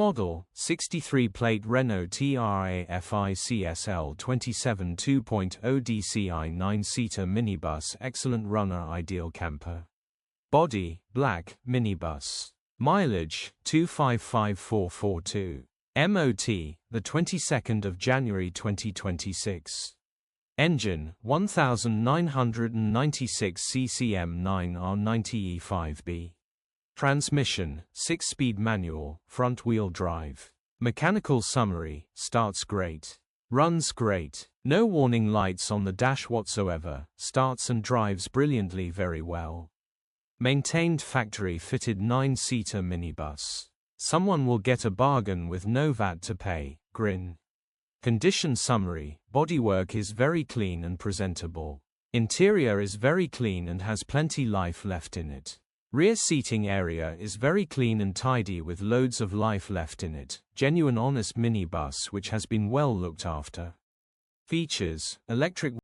model, 63 plate Renault Trafic Vivaro 27 2.0 DCI 9-seater minibus. Excellent runner, ideal camper. Body, black, minibus. Mileage, 255,442. MOT, the 22nd of January 2026. Engine, 1996 CCM 9R90E5B. Transmission, 6-speed manual, front-wheel drive. Mechanical summary, starts great. Runs great. No warning lights on the dash whatsoever, starts and drives brilliantly very well. Maintained factory-fitted 9-seater minibus. Someone will get a bargain with no VAT to pay, grin. Condition summary, bodywork is very clean and presentable. Interior is very clean and has plenty life left in it. Rear seating area is very clean and tidy with loads of life left in it. Genuine honest minibus which has been well looked after. Features, electric